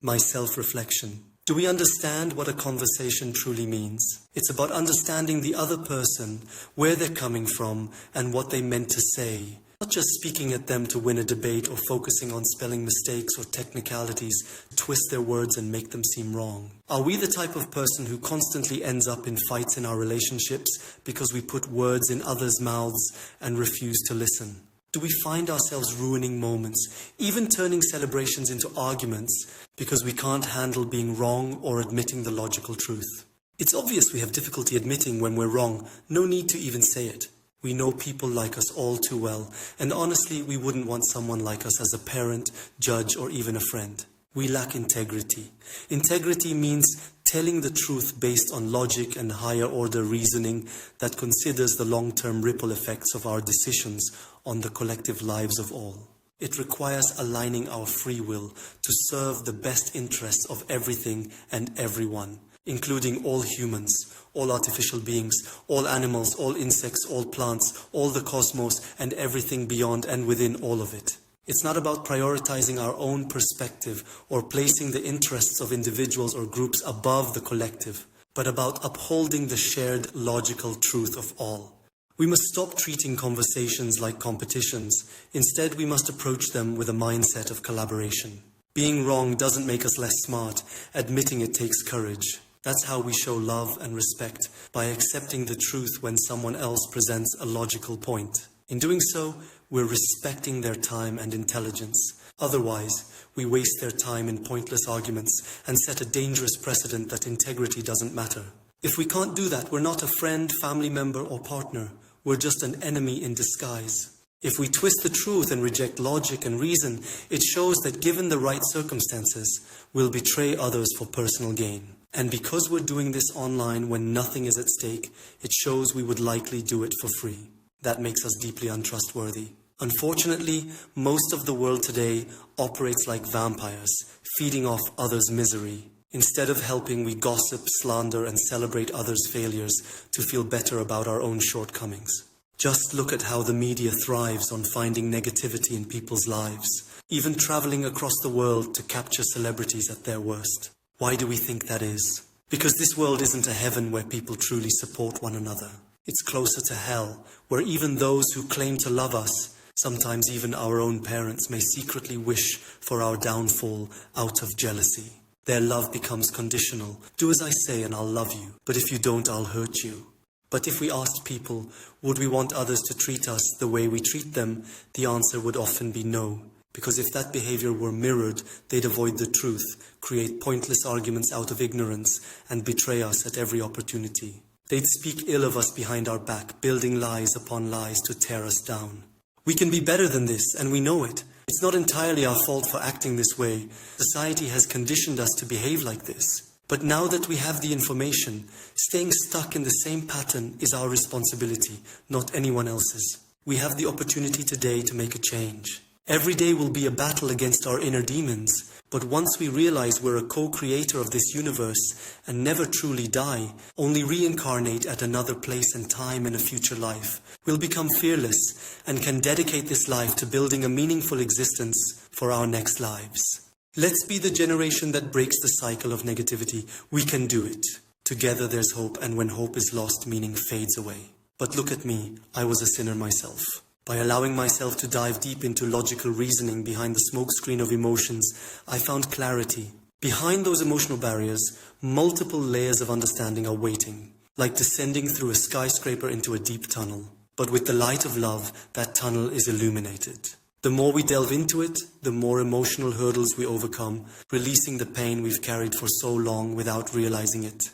My self-reflection. Do we understand what a conversation truly means? It's about understanding the other person, where they're coming from, and what they meant to say. Not just speaking at them to win a debate or focusing on spelling mistakes or technicalities, twist their words and make them seem wrong. Are we the type of person who constantly ends up in fights in our relationships because we put words in others' mouths and refuse to listen? Do we find ourselves ruining moments, even turning celebrations into arguments because we can't handle being wrong or admitting the logical truth? It's obvious we have difficulty admitting when we're wrong. No need to even say it. We know people like us all too well, and honestly, we wouldn't want someone like us as a parent, judge, or even a friend. We lack integrity. Integrity means telling the truth based on logic and higher order reasoning that considers the long-term ripple effects of our decisions on the collective lives of all. It requires aligning our free will to serve the best interests of everything and everyone, including all humans, all artificial beings, all animals, all insects, all plants, all the cosmos, and everything beyond and within all of it. It's not about prioritizing our own perspective or placing the interests of individuals or groups above the collective, but about upholding the shared logical truth of all. We must stop treating conversations like competitions. Instead, we must approach them with a mindset of collaboration. Being wrong doesn't make us less smart. Admitting it takes courage. That's how we show love and respect, by accepting the truth when someone else presents a logical point. In doing so, we're respecting their time and intelligence. Otherwise, we waste their time in pointless arguments and set a dangerous precedent that integrity doesn't matter. If we can't do that, we're not a friend, family member, or partner. We're just an enemy in disguise. If we twist the truth and reject logic and reason, it shows that given the right circumstances, we'll betray others for personal gain. And because we're doing this online when nothing is at stake, it shows we would likely do it for free. That makes us deeply untrustworthy. Unfortunately, most of the world today operates like vampires, feeding off others' misery. Instead of helping, we gossip, slander, and celebrate others' failures to feel better about our own shortcomings. Just look at how the media thrives on finding negativity in people's lives, even traveling across the world to capture celebrities at their worst. Why do we think that is? Because this world isn't a heaven where people truly support one another. It's closer to hell, where even those who claim to love us, sometimes even our own parents, may secretly wish for our downfall out of jealousy. Their love becomes conditional. Do as I say and I'll love you, but if you don't, I'll hurt you. But if we asked people, would we want others to treat us the way we treat them, the answer would often be no. Because if that behavior were mirrored, they'd avoid the truth, create pointless arguments out of ignorance, and betray us at every opportunity. They'd speak ill of us behind our back, building lies upon lies to tear us down. We can be better than this, and we know it. It's not entirely our fault for acting this way. Society has conditioned us to behave like this. But now that we have the information, staying stuck in the same pattern is our responsibility, not anyone else's. We have the opportunity today to make a change. Every day will be a battle against our inner demons, but once we realize we're a co-creator of this universe and never truly die, only reincarnate at another place and time in a future life, we'll become fearless and can dedicate this life to building a meaningful existence for our next lives. Let's be the generation that breaks the cycle of negativity. We can do it. Together there's hope, and when hope is lost, meaning fades away. But look at me, I was a sinner myself. By allowing myself to dive deep into logical reasoning behind the smokescreen of emotions, I found clarity. Behind those emotional barriers, multiple layers of understanding are waiting, like descending through a skyscraper into a deep tunnel. But with the light of love, that tunnel is illuminated. The more we delve into it, the more emotional hurdles we overcome, releasing the pain we've carried for so long without realizing it.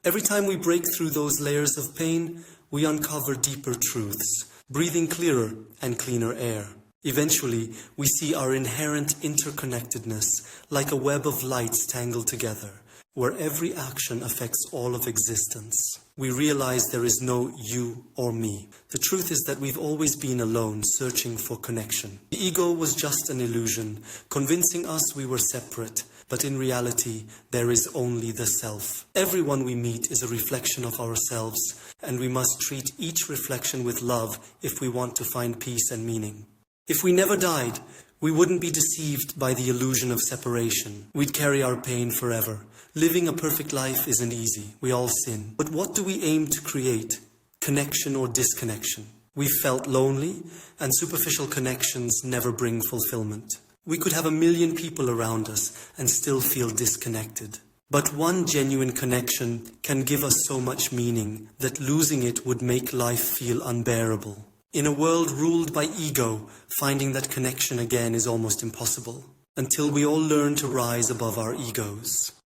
Every time we break through those layers of pain, we uncover deeper truths, breathing clearer and cleaner air. Eventually, we see our inherent interconnectedness like a web of lights tangled together, where every action affects all of existence. We realize there is no you or me. The truth is that we've always been alone, searching for connection. The ego was just an illusion, convincing us we were separate. But in reality, there is only the self. Everyone we meet is a reflection of ourselves, and we must treat each reflection with love if we want to find peace and meaning. If we never died, We wouldn't be deceived by the illusion of separation. We'd carry our pain forever. Living a perfect life isn't easy. We all sin. But what do we aim to create? Connection or disconnection? We felt lonely, and superficial connections never bring fulfillment. We could have 1,000,000 people around us and still feel disconnected. But one genuine connection can give us so much meaning that losing it would make life feel unbearable. In a world ruled by ego, finding that connection again is almost impossible, until we all learn to rise above our egos.